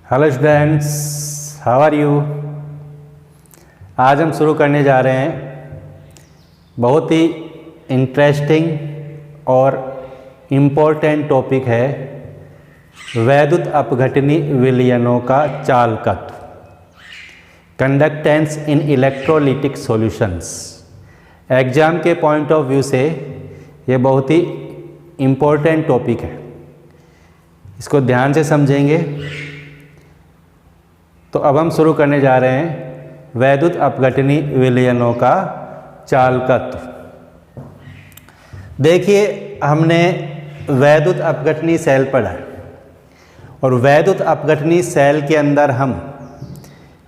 Hello students, how are you. आज हम शुरू करने जा रहे हैं बहुत ही इंटरेस्टिंग और इम्पोर्टेंट टॉपिक है वैद्युत अपघटनी विलयनों का चालकत्व, conductance in electrolytic solutions. Exam के पॉइंट ऑफ व्यू से ये बहुत ही इम्पोर्टेंट टॉपिक है, इसको ध्यान से समझेंगे। तो अब हम शुरू करने जा रहे हैं वैद्युत अपघटनी विलयनों का चालकत्व। देखिए, हमने वैद्युत अपघटनी सेल पढ़ा है और वैद्युत अपघटनी सेल के अंदर हम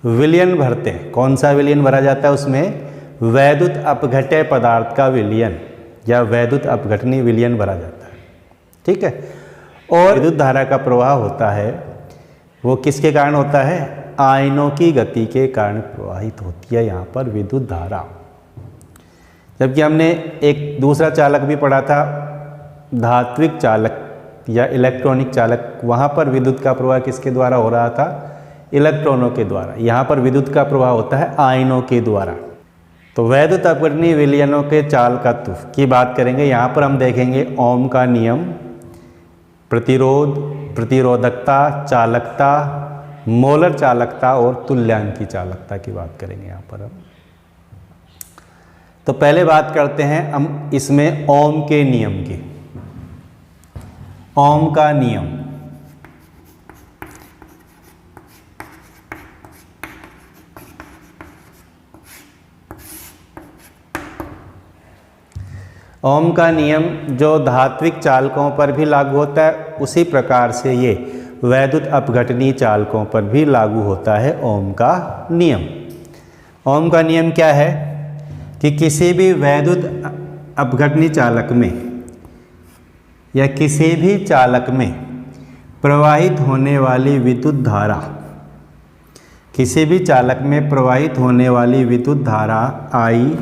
विलयन भरते हैं। कौन सा विलयन भरा जाता है उसमें? वैद्युत अपघट्य पदार्थ का विलयन या वैद्युत अपघटनी विलयन भरा जाता है। ठीक है। और विद्युत धारा का प्रवाह होता है, वो किसके कारण होता है? आयनों की गति के कारण प्रवाहित होती है यहाँ पर विद्युत धारा। जबकि हमने एक दूसरा चालक भी पढ़ा था, धात्विक चालक या इलेक्ट्रॉनिक चालक। वहाँ पर विद्युत का प्रवाह किसके द्वारा हो रहा था? इलेक्ट्रॉनों के द्वारा। यहाँ पर विद्युत का प्रवाह होता है आयनों के द्वारा। तो वैद्युत अपघटनी विलयनों के चालकत्व की बात करेंगे। यहाँ पर हम देखेंगे ओम का नियम, प्रतिरोध, प्रतिरोधकता, चालकता, मोलर चालकता और तुल्यांकी चालकता की बात करेंगे यहाँ पर हम। तो पहले बात करते हैं हम इसमें ओम के नियम की। ओम का नियम, ओम का नियम जो धात्विक चालकों पर भी लागू होता है, उसी प्रकार से ये वैद्युत अपघटनी चालकों पर भी लागू होता है ओम का नियम। ओम का नियम क्या है कि किसी भी वैद्युत अपघटनी चालक में या किसी भी चालक में प्रवाहित होने वाली विद्युत धारा, किसी भी चालक में प्रवाहित होने वाली विद्युत धारा I,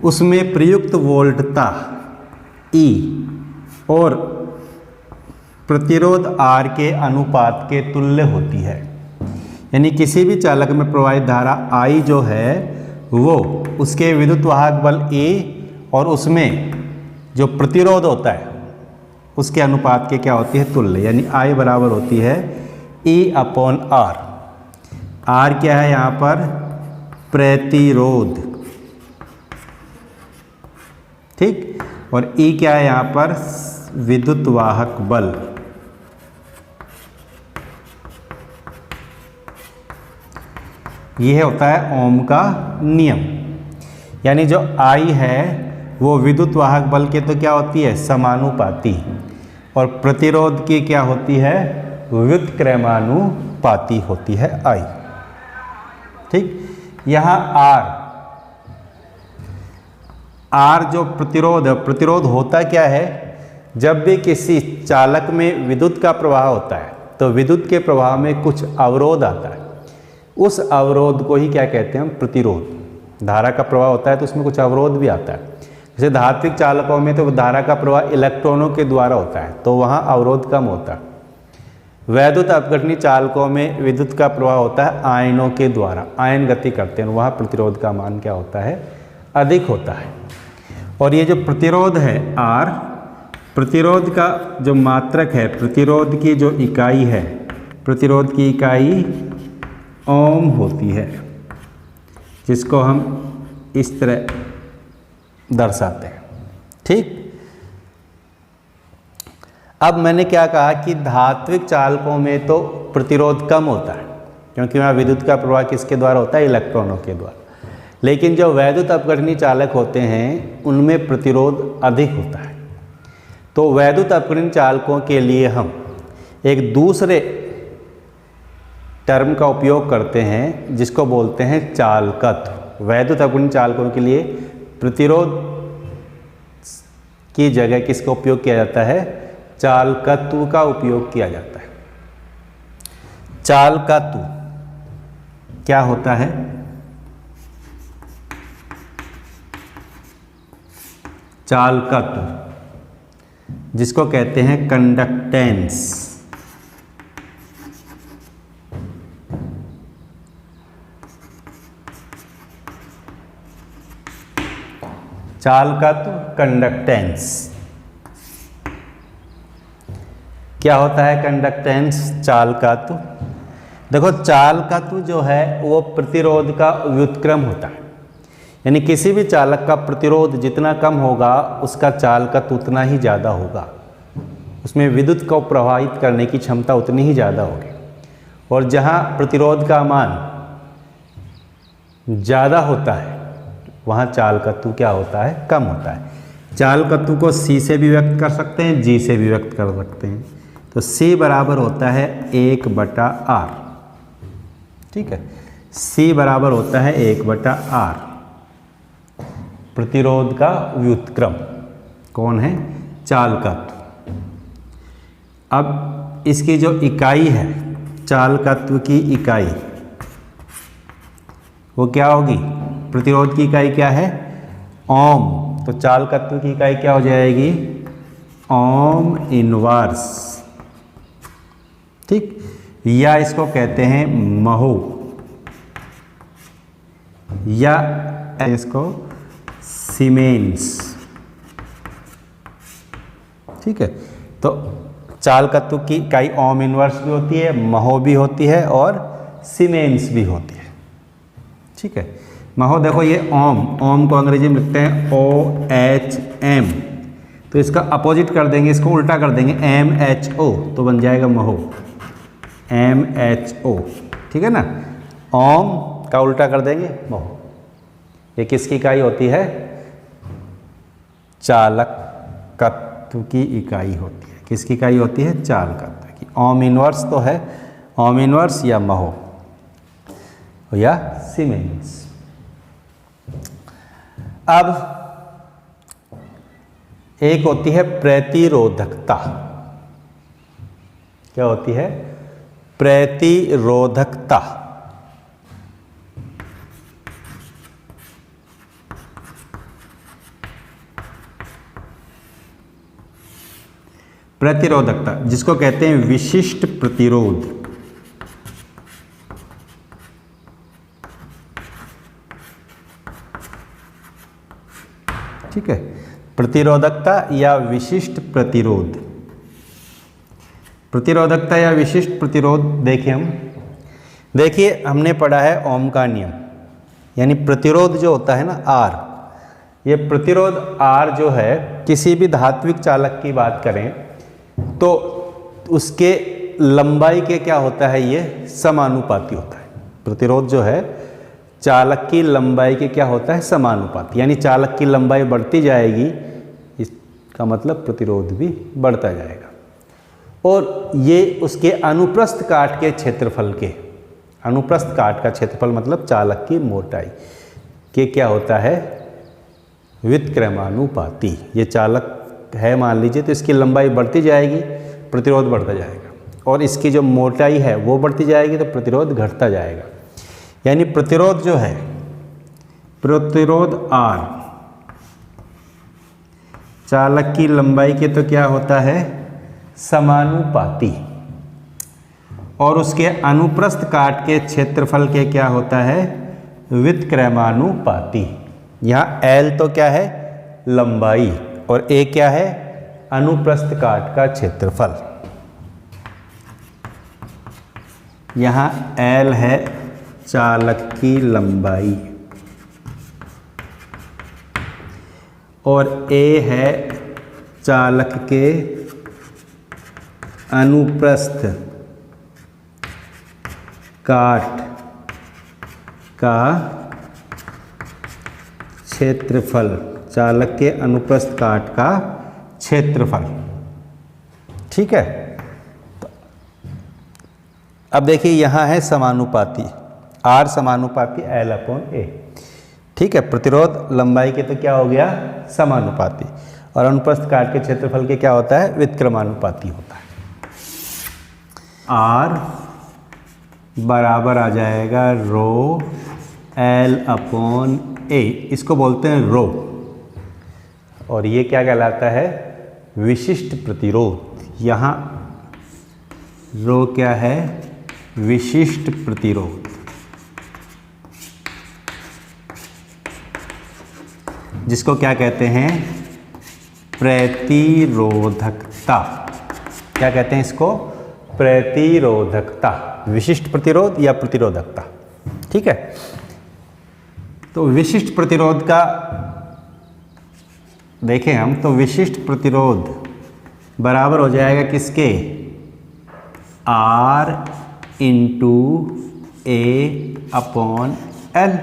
उसमें प्रयुक्त वोल्टता E और प्रतिरोध R के अनुपात के तुल्य होती है। यानी किसी भी चालक में प्रवाहित धारा I जो है वो उसके विद्युत वाहक बल E और उसमें जो प्रतिरोध होता है उसके अनुपात के क्या होती है? तुल्य। यानी I बराबर होती है E/R। R क्या है यहाँ पर? प्रतिरोध। ठीक। और E क्या है यहाँ पर? विद्युत वाहक बल। यह होता है ओम का नियम। यानी जो I है वो विद्युत वाहक बल के तो क्या होती है? समानुपाती। और प्रतिरोध की क्या होती है? व्युत्क्रमानुपाती होती है I। ठीक। यहाँ R जो प्रतिरोध है, प्रतिरोध होता क्या है? जब भी किसी चालक में विद्युत का प्रवाह होता है तो विद्युत के प्रवाह में कुछ अवरोध आता है, उस अवरोध को ही क्या कहते हैं हम? प्रतिरोध। धारा का प्रवाह होता है तो उसमें कुछ अवरोध भी आता है। जैसे धात्विक चालकों में तो धारा का प्रवाह इलेक्ट्रॉनों के द्वारा होता है तो वहाँ अवरोध कम होता है। वैद्युत अपघटनी चालकों में विद्युत का प्रवाह होता है आयनों के द्वारा, आयन गति करते हैं, वहाँ प्रतिरोध का मान क्या होता है? अधिक होता है। और ये जो प्रतिरोध है R, प्रतिरोध का जो मात्रक है, प्रतिरोध की जो इकाई है, प्रतिरोध की इकाई ओम होती है, जिसको हम इस तरह दर्शाते हैं। ठीक। अब मैंने क्या कहा कि धात्विक चालकों में तो प्रतिरोध कम होता है क्योंकि वहाँ विद्युत का प्रवाह किसके द्वारा होता है? इलेक्ट्रॉनों के द्वारा। लेकिन जो वैद्युत अपघटनी चालक होते हैं उनमें प्रतिरोध अधिक होता है। तो वैद्युत अपघटनी चालकों के लिए हम एक दूसरे टर्म का उपयोग करते हैं जिसको बोलते हैं चालकत्व। वैद्युत अपघटनी चालकों के लिए प्रतिरोध की जगह किसका उपयोग किया जाता है? चालकत्व का उपयोग किया जाता है। चालकत्व क्या होता है? चालकत्व जिसको कहते हैं कंडक्टेंस। चालकत्व कंडक्टेंस। क्या होता है कंडक्टेंस? चालकत्व। देखो चालकत्व जो है वो प्रतिरोध का व्युत्क्रम होता है, यानी किसी भी चालक का प्रतिरोध जितना कम होगा उसका चालकत्व उतना ही ज़्यादा होगा, उसमें विद्युत को प्रवाहित करने की क्षमता उतनी ही ज़्यादा होगी। और जहाँ प्रतिरोध का मान ज़्यादा होता है वहाँ चालकत्व क्या होता है? कम होता है। चालकत्व को C से भी व्यक्त कर सकते हैं, G से भी व्यक्त कर सकते हैं। तो C बराबर होता है 1/R। ठीक है, C बराबर होता है 1/R, प्रतिरोध का व्युत्क्रम। कौन है? चालकत्व। अब इसकी जो इकाई है, चालकत्व की इकाई, वो क्या होगी? प्रतिरोध की इकाई क्या है? ओम। तो चालकत्व की इकाई क्या हो जाएगी? Ohm inverse. ठीक, या इसको कहते हैं महो, या इसको सीमेंस। ठीक है, तो चालकत्व की इकाई ओम इनवर्स भी होती है, महो भी होती है और सीमेंस भी होती है। ठीक है, महो देखो ये ओम को अंग्रेजी में लिखते हैं OHM, तो इसका अपोजिट कर देंगे, इसको उल्टा कर देंगे MHO, तो बन जाएगा महो, MHO। ठीक है ना, ओम का उल्टा कर देंगे महो। ये किसकी इकाई होती है? चालकत्व की इकाई होती है। किसकी इकाई होती है? चालकत्व की। ओम इनवर्स तो है, ओम इनवर्स या महो या सीमेंस। अब एक होती है प्रतिरोधकता। क्या होती है? प्रतिरोधकता। प्रतिरोधकता जिसको कहते हैं विशिष्ट प्रतिरोध। ठीक है, प्रतिरोधकता या विशिष्ट प्रतिरोध। प्रतिरोधकता या विशिष्ट प्रतिरोध देखिए हमने पढ़ा है ओम का नियम, यानी प्रतिरोध जो होता है ना R, ये प्रतिरोध R जो है किसी भी धात्विक चालक की बात करें तो उसके लंबाई के क्या होता है? ये समानुपाती होता है। प्रतिरोध जो है चालक की लंबाई के क्या होता है? समानुपाती, यानी चालक की लंबाई बढ़ती जाएगी, इसका मतलब प्रतिरोध भी बढ़ता जाएगा। और ये उसके अनुप्रस्थ काट के क्षेत्रफल के, अनुप्रस्थ काट का क्षेत्रफल मतलब चालक की मोटाई के क्या होता है? व्युत्क्रमानुपाती। ये चालक है मान लीजिए, तो इसकी लंबाई बढ़ती जाएगी, प्रतिरोध बढ़ता जाएगा, और इसकी जो मोटाई है वो बढ़ती जाएगी तो प्रतिरोध घटता जाएगा। यानी प्रतिरोध जो है, प्रतिरोध R चालक की लंबाई के तो क्या होता है? समानुपाती, और उसके अनुप्रस्थ काट के क्षेत्रफल के क्या होता है? व्युत्क्रमानुपाती। यहाँ L तो क्या है? लंबाई, और A क्या है? अनुप्रस्थ काट का क्षेत्रफल। यहाँ L है चालक की लंबाई और A है चालक के अनुप्रस्थ काट का क्षेत्रफल, चालक के अनुप्रस्थ काट का क्षेत्रफल। ठीक है, तो अब देखिए यहाँ है समानुपाती, R समानुपाती L/A। ठीक है, प्रतिरोध लंबाई के तो क्या हो गया? समानुपाती, और अनुप्रस्थ काट के क्षेत्रफल के क्या होता है? व्युत्क्रमानुपाती होता है। R बराबर आ जाएगा रो L/A, इसको बोलते हैं रो, और ये क्या कहलाता है? विशिष्ट प्रतिरोध। यहाँ रो क्या है? विशिष्ट प्रतिरोध। जिसको क्या कहते हैं, प्रतिरोधकता। क्या कहते हैं इसको, प्रतिरोधकता, विशिष्ट प्रतिरोध या प्रतिरोधकता। ठीक है, तो विशिष्ट प्रतिरोध का देखें हम, तो विशिष्ट प्रतिरोध बराबर हो जाएगा किसके, R इंटू A/L।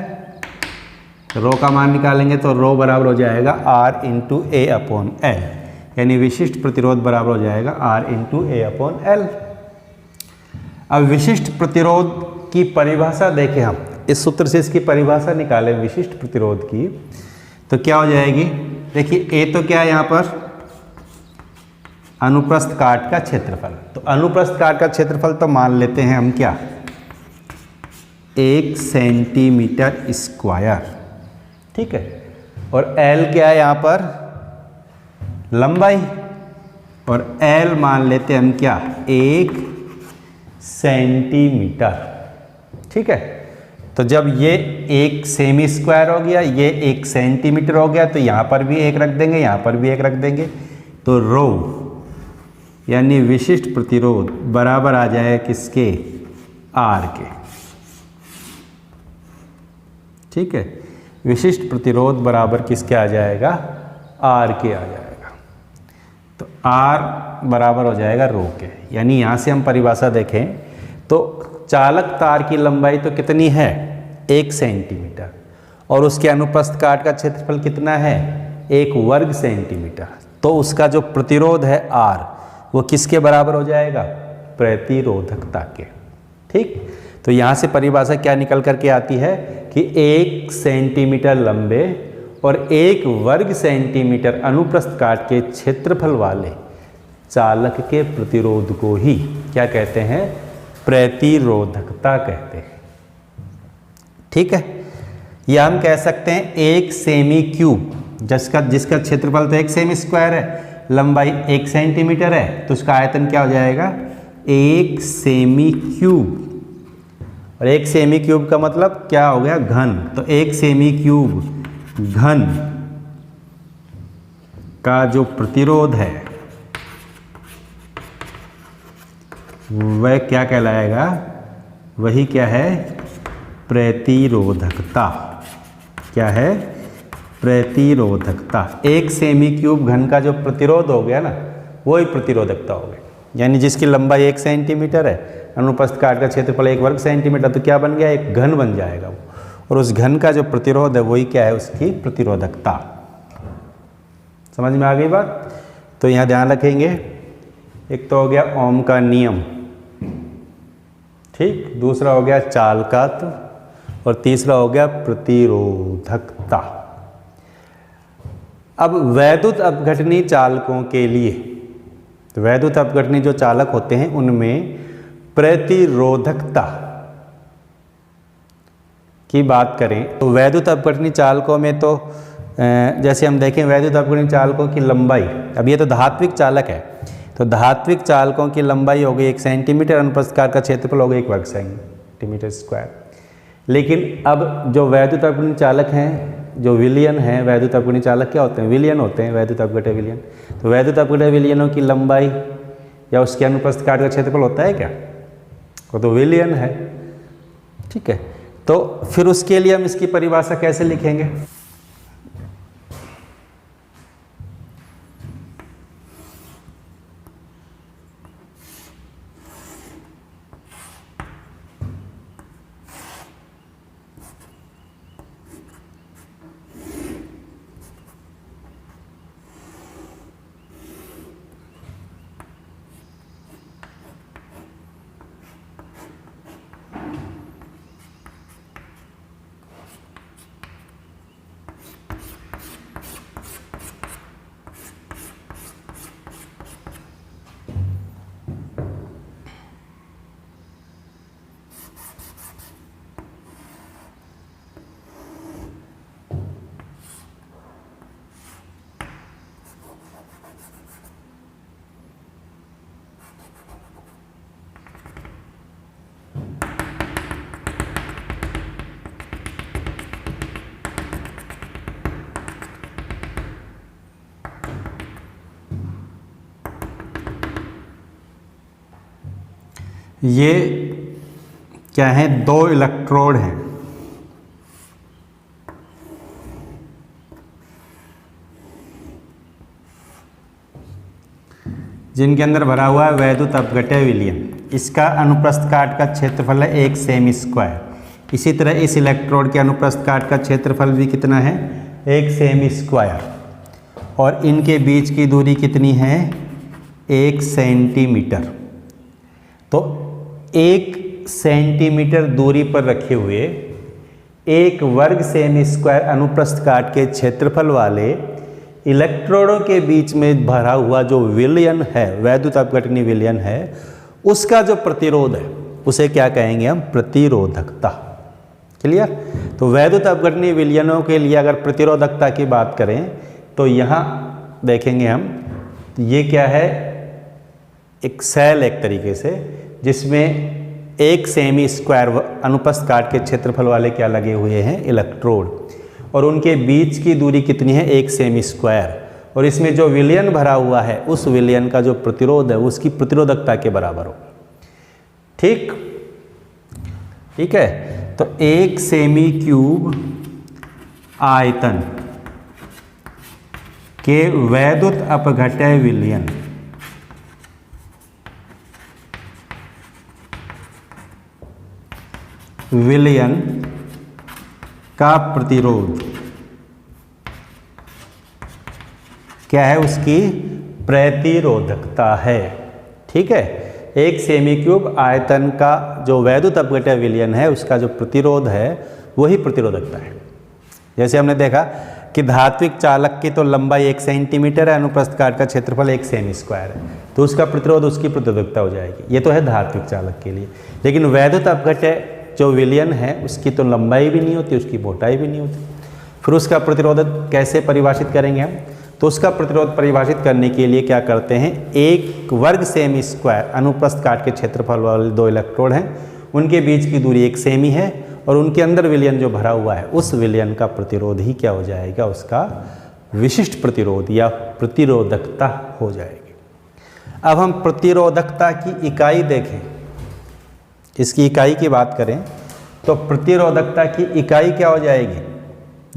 रो का मान निकालेंगे तो रो बराबर हो जाएगा R इंटू A/L, यानी विशिष्ट प्रतिरोध बराबर हो जाएगा R इंटू A/L। अब विशिष्ट प्रतिरोध की परिभाषा देखें हम, इस सूत्र से इसकी परिभाषा निकालें विशिष्ट प्रतिरोध की, तो क्या हो जाएगी, देखिए A तो क्या है यहाँ पर, अनुप्रस्थ काट का क्षेत्रफल। तो अनुप्रस्थ काट का क्षेत्रफल तो मान लेते हैं हम क्या, 1 सेंटीमीटर स्क्वायर। ठीक है, और L क्या है यहाँ पर, लंबाई, और L मान लेते हैं हम क्या, 1 सेंटीमीटर। ठीक है, तो जब ये 1 सेमी स्क्वायर हो गया, ये 1 सेंटीमीटर हो गया, तो यहाँ पर भी 1 रख देंगे, यहाँ पर भी 1 रख देंगे, तो रो यानी विशिष्ट प्रतिरोध बराबर आ जाए किसके, R के। ठीक है, विशिष्ट प्रतिरोध बराबर किसके आ जाएगा, R के आ जाएगा। तो R बराबर हो जाएगा रो के, यानी यहाँ से हम परिभाषा देखें तो चालक तार की लंबाई तो कितनी है, 1 सेंटीमीटर, और उसके अनुप्रस्थ काट का क्षेत्रफल कितना है, 1 वर्ग सेंटीमीटर। तो उसका जो प्रतिरोध है R, वो किसके बराबर हो जाएगा, प्रतिरोधकता के। ठीक, तो यहाँ से परिभाषा क्या निकल करके आती है कि 1 सेंटीमीटर लंबे और 1 वर्ग सेंटीमीटर अनुप्रस्थ काट के क्षेत्रफल वाले चालक के प्रतिरोध को ही क्या कहते हैं, प्रतिरोधकता कहते हैं। ठीक है, या हम कह सकते हैं 1 सेमी क्यूब, जिसका क्षेत्रफल तो 1 सेमी स्क्वायर है, लंबाई 1 सेंटीमीटर है, तो उसका आयतन क्या हो जाएगा, 1 सेमी क्यूब। और 1 सेमी क्यूब का मतलब क्या हो गया, घन। तो 1 सेमी क्यूब घन का जो प्रतिरोध है वह क्या कहलाएगा, वही क्या है, प्रतिरोधकता। क्या है, प्रतिरोधकता। 1 सेमी क्यूब घन का जो प्रतिरोध हो गया ना, वही प्रतिरोधकता हो गई। यानी जिसकी लंबाई 1 सेंटीमीटर है, अनुप्रस्थ काट का क्षेत्रफल 1 वर्ग सेंटीमीटर, तो क्या बन गया, एक घन बन जाएगा वो, और उस घन का जो प्रतिरोध है वही क्या है, उसकी प्रतिरोधकता। समझ में आ गई बात। तो यहाँ ध्यान रखेंगे, एक तो हो गया ओम का नियम, ठीक, दूसरा हो गया चालकत्व, और तीसरा हो गया प्रतिरोधकता। अब वैद्युत अपघटनी चालकों के लिए, तो वैद्युत अपघटनी जो चालक होते हैं उनमें प्रतिरोधकता की बात करें तो वैद्युत अपघटनी चालकों में तो जैसे हम देखें, वैद्युत अपघटनी चालकों की लंबाई, अब ये तो धात्विक चालक है, तो धात्विक चालकों की लंबाई हो गई 1 सेंटीमीटर, अनुप्रस्थ काट का क्षेत्रफल हो गया 1 वर्ग सेंटीमीटर स्क्वायर। लेकिन अब जो वैद्युत अपघटनी चालक हैं, जो विलयन हैं, वैद्युत अपघटनी चालक क्या होते हैं, विलयन होते हैं, वैद्युत अपघट्य विलयन। तो वैद्युत अपघट्य विलयनों की लंबाई या उसके अनुप्रस्थ काट का क्षेत्रफल होता है क्या, वो तो विलयन है। ठीक है, तो फिर उसके लिए हम इसकी परिभाषा कैसे लिखेंगे, ये क्या है, दो इलेक्ट्रोड हैं जिनके अंदर भरा हुआ है वैद्युत अपघट्य विलयन। इसका अनुप्रस्थ काट का क्षेत्रफल है 1 सेमी स्क्वायर। इसी तरह इस इलेक्ट्रोड के अनुप्रस्थ काट का क्षेत्रफल भी कितना है, 1 सेमी स्क्वायर। और इनके बीच की दूरी कितनी है, 1 सेंटीमीटर। तो 1 सेंटीमीटर दूरी पर रखे हुए 1 वर्ग सेमी स्क्वायर अनुप्रस्थ काट के क्षेत्रफल वाले इलेक्ट्रोडों के बीच में भरा हुआ जो विलयन है, वैद्युत अपघटनी विलयन है, उसका जो प्रतिरोध है उसे क्या कहेंगे हम, प्रतिरोधकता। क्लियर। तो वैद्युत अपघटनी विलयनों के लिए अगर प्रतिरोधकता की बात करें तो यहाँ देखेंगे हम, तो ये क्या है, एक सेल एक तरीके से, जिसमें 1 सेमी स्क्वायर अनुप्रस्थ काट के क्षेत्रफल वाले क्या लगे हुए हैं, इलेक्ट्रोड, और उनके बीच की दूरी कितनी है, 1 सेमी स्क्वायर। और इसमें जो विलयन भरा हुआ है उस विलयन का जो प्रतिरोध है उसकी प्रतिरोधकता के बराबर हो। ठीक, ठीक है। तो 1 सेमी क्यूब आयतन के वैद्युत अपघट्य विलयन का प्रतिरोध क्या है, उसकी प्रतिरोधकता है। ठीक है। 1 सेमी क्यूब आयतन का जो वैद्युत अपघट्य विलयन है उसका जो प्रतिरोध है वही प्रतिरोधकता है। जैसे हमने देखा कि धात्विक चालक की तो लंबाई 1 सेंटीमीटर है, अनुप्रस्थ काट का क्षेत्रफल 1 सेमी स्क्वायर है, तो उसका प्रतिरोध उसकी प्रतिरोधकता हो जाएगी। ये तो है धात्विक चालक के लिए। लेकिन वैद्युत अपघट्य जो विलयन है उसकी तो लंबाई भी नहीं होती, उसकी मोटाई भी नहीं होती। फिर उसका प्रतिरोध कैसे परिभाषित करेंगे हम, तो उसका प्रतिरोध परिभाषित करने के लिए क्या करते हैं, 1 वर्ग सेमी स्क्वायर अनुप्रस्थ काट के क्षेत्रफल वाले 2 इलेक्ट्रोड हैं, उनके बीच की दूरी 1 सेमी है और उनके अंदर विलयन जो भरा हुआ है उस विलयन का प्रतिरोध ही क्या हो जाएगा, उसका विशिष्ट प्रतिरोध या प्रतिरोधकता हो जाएगी। अब हम प्रतिरोधकता की इकाई देखें, इसकी इकाई की बात करें तो प्रतिरोधकता की इकाई क्या हो जाएगी,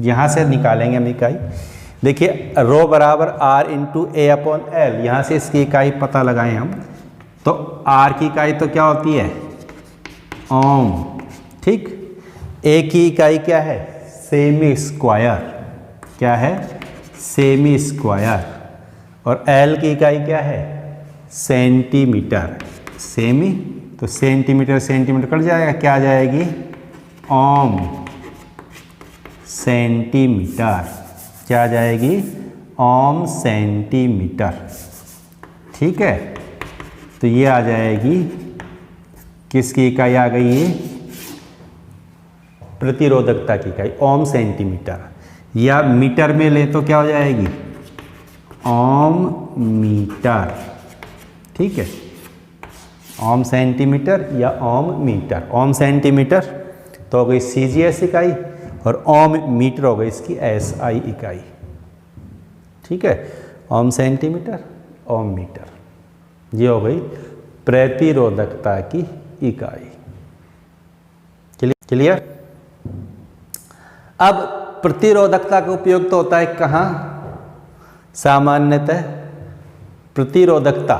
यहाँ से निकालेंगे हम इकाई। देखिए रो बराबर R इंटू ए अपॉन एल, यहाँ से इसकी इकाई पता लगाएं हम, तो R की इकाई तो क्या होती है, ओम। ठीक। ए की इकाई क्या है, सेमी स्क्वायर, क्या है, सेमी स्क्वायर। और एल की इकाई क्या है, सेंटीमीटर। सेमी तो सेंटीमीटर सेंटीमीटर कट जाएगा, क्या आ जाएगी, ओम सेंटीमीटर, क्या आ जाएगी, ओम सेंटीमीटर। ठीक है। तो ये आ जाएगी, किसकी इकाई आ गई, ये प्रतिरोधकता की इकाई, ओम सेंटीमीटर। या मीटर में ले तो क्या हो जाएगी, ओम मीटर। ठीक है, ओम सेंटीमीटर या ओम मीटर। ओम सेंटीमीटर तो हो गई CGS इकाई और ओम मीटर हो गई इसकी SI इकाई। ठीक है, ओम सेंटीमीटर, ओम मीटर, ये हो गई प्रतिरोधकता की इकाई। क्लियर। अब प्रतिरोधकता का उपयोग तो होता है कहाँ, सामान्यतः प्रतिरोधकता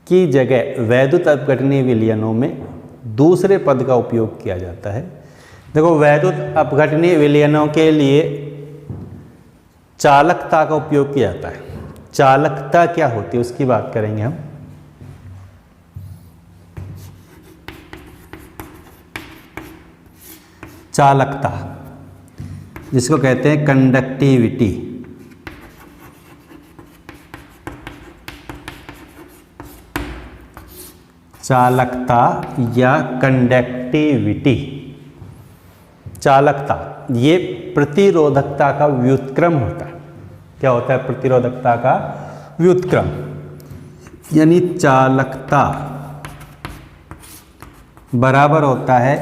की जगह वैद्युत अपघटनी विलयनों में दूसरे पद का उपयोग किया जाता है। देखो वैद्युत अपघटनी विलयनों के लिए चालकता का उपयोग किया जाता है। चालकता क्या होती है उसकी बात करेंगे हम। चालकता जिसको कहते हैं कंडक्टिविटी। चालकता या कंडक्टिविटी। चालकता ये प्रतिरोधकता का व्युत्क्रम होता है। क्या होता है प्रतिरोधकता का व्युत्क्रम, यानी चालकता बराबर होता है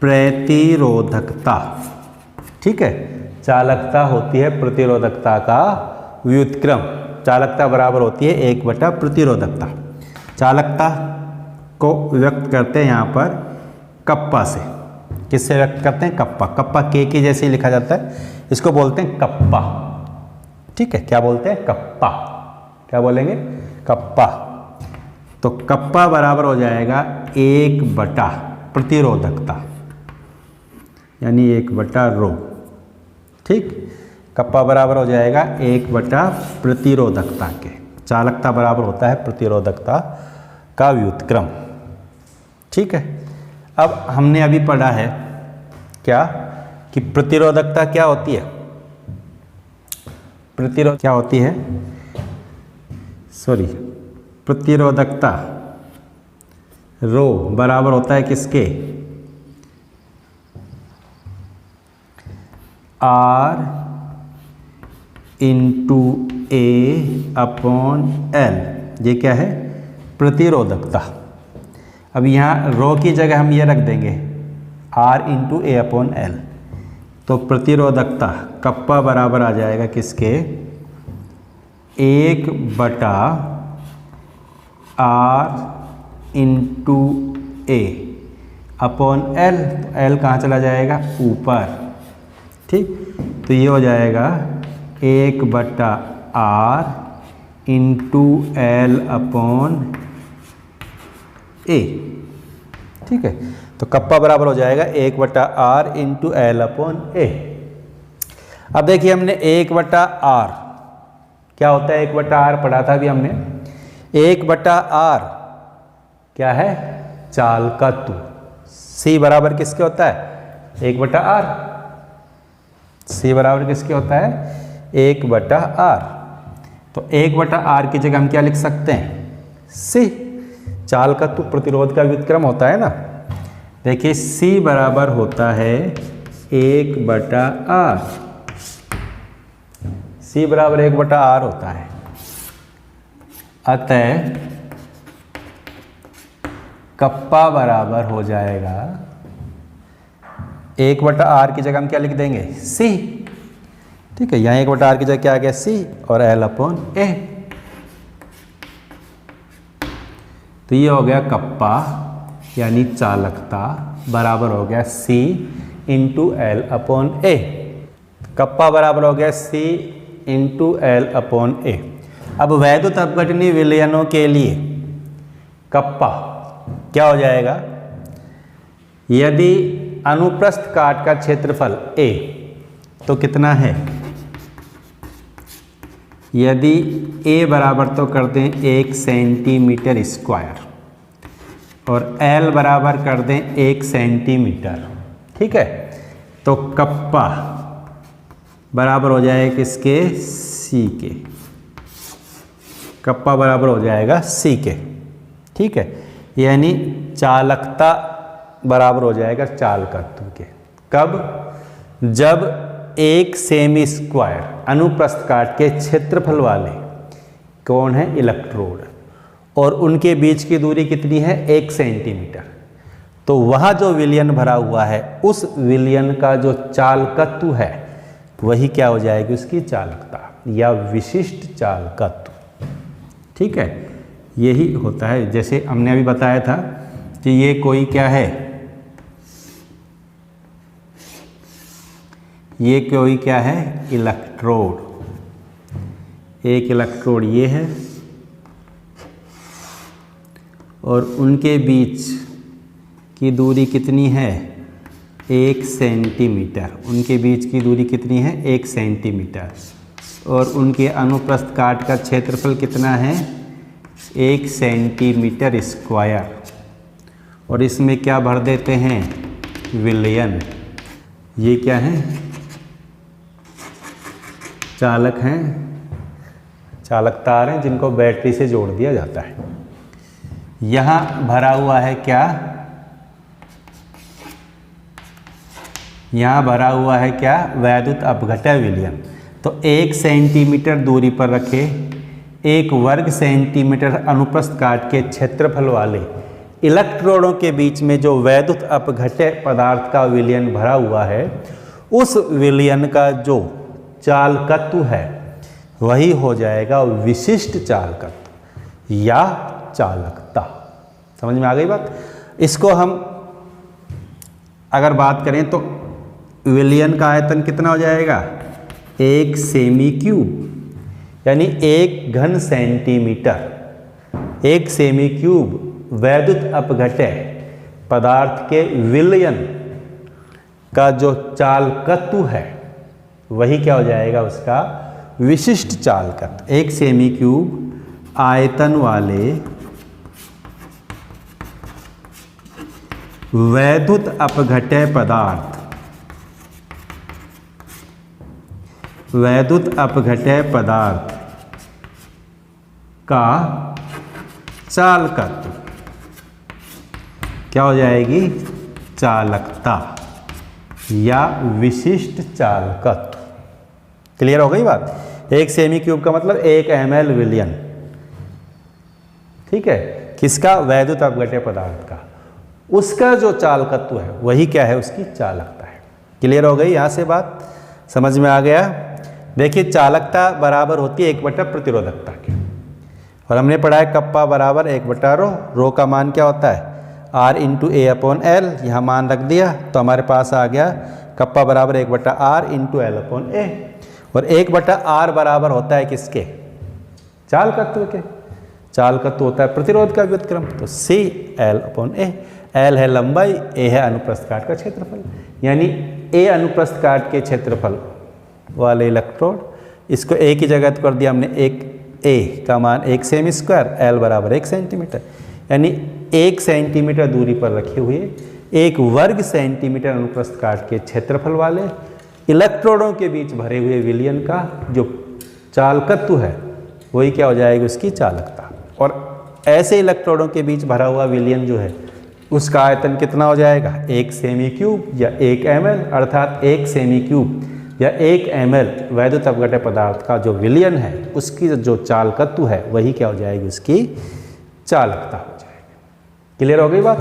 1/प्रतिरोधकता। ठीक है, चालकता होती है प्रतिरोधकता का व्युत्क्रम, चालकता बराबर होती है 1 बटा प्रतिरोधकता। चालकता को व्यक्त करते हैं यहाँ पर कप्पा से। किससे व्यक्त करते हैं? कप्पा। कप्पा के जैसे ही लिखा जाता है, इसको बोलते हैं कप्पा। ठीक है, क्या बोलते हैं? कप्पा। क्या बोलेंगे? कप्पा। तो कप्पा बराबर हो जाएगा 1 बटा प्रतिरोधकता, यानी 1 बटा रो। ठीक, कप्पा बराबर हो जाएगा 1 बटा प्रतिरोधकता के। चालकता बराबर होता है प्रतिरोधकता का व्युत्क्रम। ठीक है, अब हमने अभी पढ़ा है क्या कि प्रतिरोधकता क्या होती है? प्रतिरोध क्या होती है? सॉरी, प्रतिरोधकता रो बराबर होता है किसके? R इंटू ए अपॉन एल। ये क्या है? प्रतिरोधकता। अब यहाँ रो की जगह हम ये रख देंगे R इंटू ए अपॉन एल। तो प्रतिरोधकता कप्पा बराबर आ जाएगा किसके? 1 बटा R इंटू ए अपॉन एल। तो एल कहाँ चला जाएगा? ऊपर। ठीक, तो ये हो जाएगा 1 बटा R इंटू एल अपॉन ए। ठीक है, तो कप्पा बराबर हो जाएगा 1 बटा R इंटू एल अपॉन ए। अब देखिए हमने 1 बटा R, क्या होता है 1 बटा R? पढ़ा था अभी हमने। 1 बटा R क्या है? चालकत्व। C बराबर किसके होता है? 1 बटा R। C बराबर किसके होता है? 1 बटा R। तो 1 बटा R की जगह हम क्या लिख सकते हैं? C। चालकत्व प्रतिरोध का व्युत्क्रम होता है ना। देखिए C बराबर होता है 1 बटा R। C बराबर 1 बटा R होता है। अतः कप्पा बराबर हो जाएगा 1 बटा R की जगह हम क्या लिख देंगे? C। ठीक है, यहाँ 1 बटा R की जगह क्या आ गया? C और L अपॉन A। तो ये हो गया कप्पा यानी चालकता बराबर हो गया C इंटू एल अपॉन ए। कप्पा बराबर हो गया C इंटू एल अपॉन ए। अब वैद्युत अपघटनीय विलयनों के लिए कप्पा क्या हो जाएगा? यदि अनुप्रस्थ काट का क्षेत्रफल A तो कितना है? यदि A बराबर तो कर दें 1 सेंटीमीटर स्क्वायर और L बराबर कर दें 1 सेंटीमीटर। ठीक है, तो कप्पा बराबर हो जाएगा किसके? C के। कप्पा बराबर हो जाएगा C के। ठीक है, यानी चालकता बराबर हो जाएगा चालकत्व के। कब? जब 1 सेमी स्क्वायर अनुप्रस्थ काट के क्षेत्रफल वाले कौन है? इलेक्ट्रोड, और उनके बीच की दूरी कितनी है? 1 सेंटीमीटर। तो वहाँ जो विलयन भरा हुआ है उस विलयन का जो चालकत्व है वही क्या हो जाएगी? उसकी चालकता या विशिष्ट चालकत्व। ठीक है, यही होता है। जैसे हमने अभी बताया था कि ये कोई क्या है? ये कोई क्या है? इलेक्ट्रोड। एक इलेक्ट्रोड ये है और उनके बीच की दूरी कितनी है? 1 सेंटीमीटर। उनके बीच की दूरी कितनी है? 1 सेंटीमीटर। और उनके अनुप्रस्थ काट का क्षेत्रफल कितना है? 1 सेंटीमीटर स्क्वायर। और इसमें क्या भर देते हैं? विलयन। ये क्या है? चालक हैं, चालक तार हैं जिनको बैटरी से जोड़ दिया जाता है। यहाँ भरा हुआ है क्या? यहाँ भरा हुआ है क्या? वैद्युत अपघट्य विलयन। तो 1 सेंटीमीटर दूरी पर रखे 1 वर्ग सेंटीमीटर अनुप्रस्थ काट के क्षेत्रफल वाले इलेक्ट्रोडों के बीच में जो वैद्युत अपघट्य पदार्थ का विलयन भरा हुआ है, उस विलयन का जो चालकत्व है वही हो जाएगा विशिष्ट चालकत्व या चालकता। समझ में आ गई बात। इसको हम अगर बात करें तो विलयन का आयतन कितना हो जाएगा, 1 सेमी क्यूब यानी 1 घन सेंटीमीटर। 1 सेमी क्यूब वैद्युत अपघट्य पदार्थ के विलयन का जो चालकत्व है वही क्या हो जाएगा, उसका विशिष्ट चालकत्व। 1 सेमी क्यूब आयतन वाले वैद्युत अपघट्य पदार्थ, वैद्युत अपघट्य पदार्थ का चालकत्व क्या हो जाएगी, चालकता या विशिष्ट चालकत्व। क्लियर हो गई बात। 1 सेमी क्यूब का मतलब 1 ml विलयन, ठीक है, किसका, वैद्युत अपघट्य पदार्थ का, उसका जो चालकत्व है वही क्या है, उसकी चालकता है। क्लियर हो गई यहाँ से बात, समझ में आ गया। देखिए चालकता बराबर होती है 1 प्रतिरोधकता के, और हमने पढ़ा है कप्पा बराबर 1/ρ। रो का मान क्या होता है, R × A/L। यहाँ मान रख दिया तो हमारे पास आ गया कप्पा बराबर 1/R × L/A। और 1/R बराबर होता है किसके, चालकत्व के। चालकत्व होता है प्रतिरोध का व्युत्क्रम, तो CL/A। L है लंबाई, A है अनुप्रस्थ काट का क्षेत्रफल, यानी A अनुप्रस्थ काट के क्षेत्रफल वाले इलेक्ट्रोड, इसको A की जगह कर दिया हमने, एक A का मान 1 सेमी स्क्वायर, L बराबर 1 सेंटीमीटर, यानी 1 सेंटीमीटर दूरी पर रखे हुए 1 वर्ग सेंटीमीटर अनुप्रस्थ काट के क्षेत्रफल वाले इलेक्ट्रोडों के बीच भरे हुए विलयन का जो चालकत्व है वही क्या हो जाएगी, उसकी चालकता। और ऐसे इलेक्ट्रोडों के बीच भरा हुआ विलयन जो है उसका आयतन कितना हो जाएगा, 1 सेमी क्यूब या 1 ml, अर्थात 1 सेमी क्यूब या 1 ml वैद्युत अपघट्य पदार्थ का जो विलयन है उसकी जो चालकत्व है वही क्या हो जाएगी, उसकी चालकता हो जाएगी। क्लियर हो गई बात।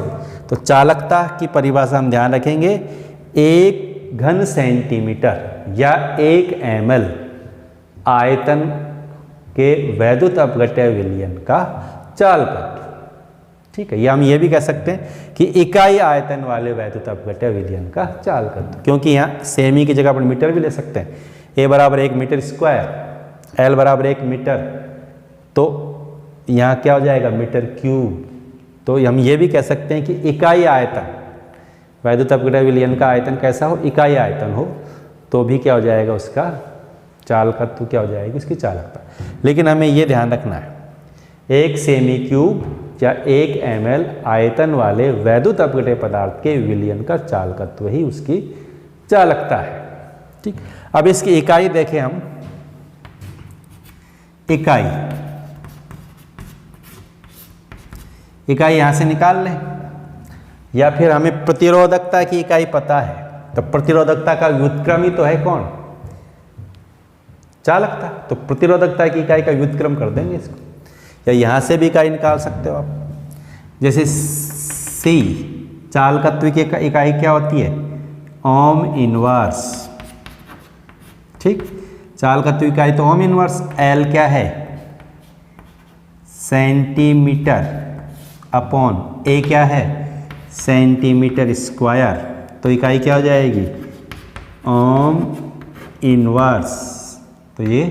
तो चालकता की परिभाषा हम ध्यान रखेंगे, 1 घन सेंटीमीटर या 1 ml आयतन के वैद्युत अपघट्य विलयन का चालकत्व। ठीक है, या हम ये भी कह सकते हैं कि इकाई आयतन वाले वैद्युत अपघट्य विलयन का चालकत्व, क्योंकि यहाँ सेमी की जगह पर मीटर भी ले सकते हैं। A बराबर 1 मीटर स्क्वायर, L बराबर 1 मीटर, तो यहाँ क्या हो जाएगा, मीटर क्यूब। तो हम ये भी कह सकते हैं कि इकाई आयतन वैद्युत अपघट्य विलयन का आयतन कैसा हो, इकाई आयतन हो, तो भी क्या हो जाएगा, उसका चालकत्व क्या हो जाएगी, उसकी चालकता। लेकिन हमें ये ध्यान रखना है, 1 सेमी क्यूब या 1 ml आयतन वाले वैद्युत अपघट्य पदार्थ के विलयन का चालकत्व ही उसकी चालकता है। ठीक, अब इसकी इकाई देखें हम। इकाई यहां से निकाल लें, या फिर हमें प्रतिरोधकता की इकाई पता है, तो प्रतिरोधकता का व्युत्क्रम ही तो है कौन, चालकता। तो प्रतिरोधकता की इकाई का व्युत्क्रम कर देंगे इसको, या यहाँ से भी इकाई निकाल सकते हो आप। जैसे C, चालकत्व की इकाई क्या होती है, ओम इनवर्स। ठीक, चालकत्व इकाई तो ओम इनवर्स। L क्या है, सेंटीमीटर अपॉन A क्या है, सेंटीमीटर स्क्वायर। तो इकाई क्या हो जाएगी, ओम इनवर्स, तो ये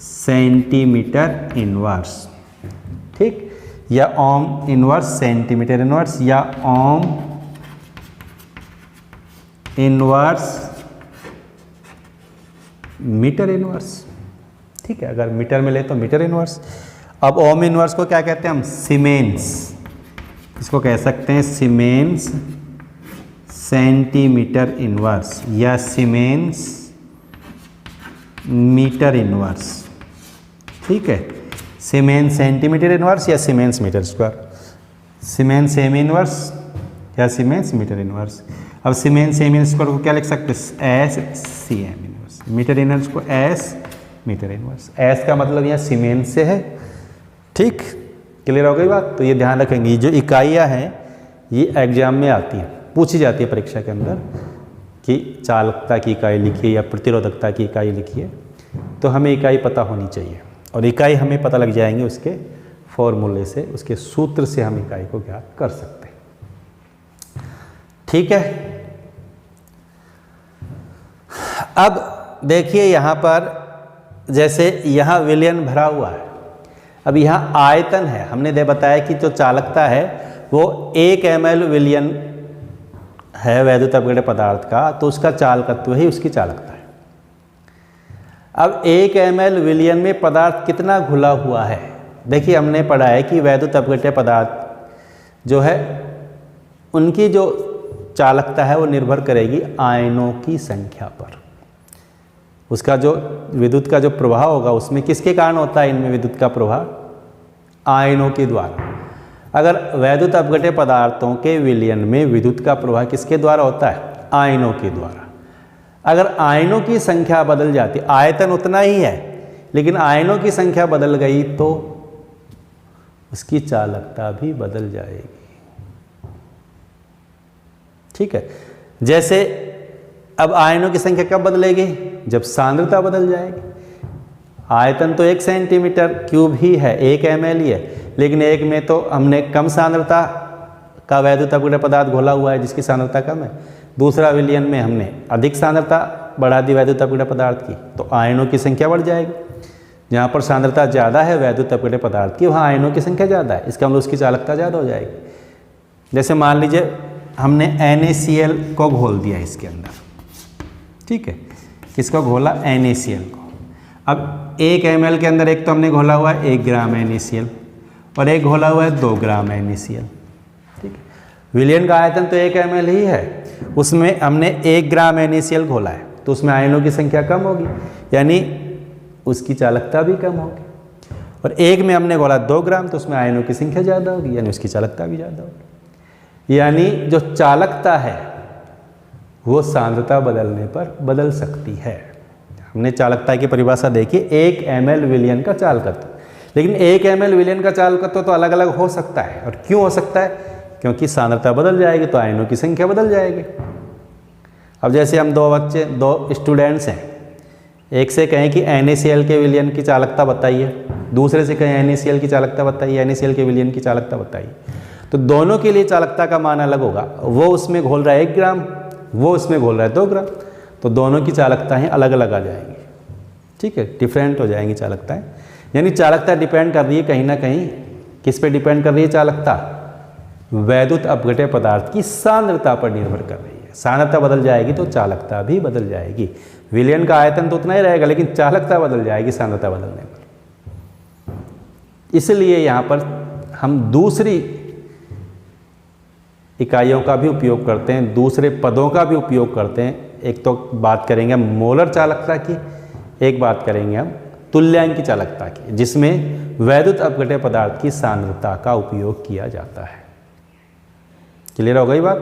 सेंटीमीटर इनवर्स। ठीक, या ओम इनवर्स सेंटीमीटर इनवर्स, या ओम इनवर्स मीटर इनवर्स। ठीक है, अगर मीटर में ले तो मीटर इनवर्स। अब ओम इनवर्स को क्या कहते हैं हम, सीमेंस, इसको कह सकते हैं सीमेंस सेंटीमीटर इनवर्स या सीमेंस मीटर इनवर्स। ठीक है, सीमेंस सेंटीमीटर इनवर्स या siemens metre square, siemens cm inverse या सीमेंस मीटर इनवर्स। अब सीमेंस सेमी स्क्वायर को क्या लिख सकते हैं, S C M inverse, metre inverse को एस मीटर इनवर्स। एस का मतलब यहाँ सीमेंस से है। ठीक, क्लियर हो गई बात। तो ये ध्यान रखेंगे, ये जो इकाइयाँ हैं ये एग्जाम में आती हैं, पूछी जाती है परीक्षा के अंदर कि चालकता की इकाई लिखिए या प्रतिरोधकता की इकाई लिखिए। तो हमें इकाई पता होनी चाहिए, और इकाई हमें पता लग जाएंगे उसके फॉर्मूले से, उसके सूत्र से हम इकाई को ज्ञात कर सकते हैं। ठीक है, अब देखिए यहाँ पर जैसे यहाँ विलयन भरा हुआ है, अब यहाँ आयतन है, हमने बताया कि जो चालकता है वो 1 ml विलयन है वैद्युत अपघट्य पदार्थ का, तो उसका चालकत्व ही उसकी चालकता है। अब 1 ml विलयन में पदार्थ कितना घुला हुआ है, देखिए हमने पढ़ा है कि वैद्युत अपघट्य पदार्थ जो है उनकी जो चालकता है वो निर्भर करेगी आयनों की संख्या पर। उसका जो विद्युत का जो प्रवाह होगा उसमें किसके कारण होता है, इनमें विद्युत का प्रवाह आयनों के द्वारा। अगर वैद्युत अपघट्य पदार्थों के विलयन में विद्युत का प्रवाह किसके द्वारा होता है, आयनों के द्वारा। अगर आयनों की संख्या बदल जाती, आयतन उतना ही है लेकिन आयनों की संख्या बदल गई तो उसकी चालकता भी बदल जाएगी। ठीक है, जैसे अब आयनों की संख्या कब बदलेगी, जब सांद्रता बदल जाएगी। आयतन तो 1 सेंटीमीटर क्यूब ही है, 1 ml ही है, लेकिन एक में तो हमने कम सांद्रता का वैद्युत अपघट्य पदार्थ घोला हुआ है जिसकी सांद्रता कम है, दूसरा विलयन में हमने अधिक सांद्रता बढ़ा दी वैद्युत अपघट्य पदार्थ की, तो आयनों की संख्या बढ़ जाएगी। जहाँ पर सांद्रता ज़्यादा है वैद्युत अपघट्य पदार्थ की, वहाँ आयनों की संख्या ज़्यादा है, इसका मतलब उसकी चालकता ज़्यादा हो जाएगी। जैसे मान लीजिए हमने NaCl को घोल दिया इसके अंदर, ठीक है, किसको घोला, NaCl को। अब 1 ml के अंदर एक तो हमने घोला हुआ है 1 ग्राम NaCl और एक घोला हुआ है 2 ग्राम NaCl। ठीक है, विलयन का आयतन तो 1 ml ही है, उसमें हमने 1 ग्राम NaCl घोला है तो उसमें आयनों की संख्या कम होगी, यानी उसकी चालकता भी कम होगी। और एक में हमने घोला 2 ग्राम तो उसमें आयनों की संख्या ज़्यादा होगी, यानी उसकी चालकता भी ज़्यादा होगी। यानी जो चालकता है वो सांद्रता बदलने पर बदल सकती है। हमने चालकता की परिभाषा देखी, 1 ml विलयन का चालकत्व, लेकिन 1 ml विलयन का चालकत्व तो अलग अलग हो सकता है। और क्यों हो सकता है, क्योंकि सांद्रता बदल जाएगी तो आयनों की संख्या बदल जाएगी। अब जैसे हम दो स्टूडेंट्स हैं, एक से कहें कि NaCl के विलयन की चालकता बताइए, दूसरे से कहें NaCl की चालकता बताइए, NaCl के विलयन की चालकता बताइए, तो दोनों के लिए चालकता का मान अलग होगा। वो उसमें घोल रहा है 1 ग्राम, वो उसमें घोल रहा है 2 ग्राम, तो दोनों की चालकताएँ अलग अलग आ जाएंगी। ठीक है, डिफरेंट हो जाएंगी चालकताएँ। यानी चालकता डिपेंड कर रही है कहीं ना कहीं, किस पे डिपेंड कर रही है चालकता, वैद्युत अपघट्य पदार्थ की सांद्रता पर निर्भर कर रही है। सांद्रता बदल जाएगी तो चालकता भी बदल जाएगी। विलयन का आयतन तो उतना ही रहेगा लेकिन चालकता बदल जाएगी सांद्रता बदलने पर। इसलिए यहाँ पर हम दूसरी इकाइयों का भी उपयोग करते हैं, दूसरे पदों का भी उपयोग करते हैं। एक तो बात करेंगे हम मोलर चालकता की, एक बात करेंगे हम तुल्यांक की चालकता की, जिसमें वैद्युत अपघट्य पदार्थ की सांद्रता का उपयोग किया जाता है। क्लियर हो गई बात?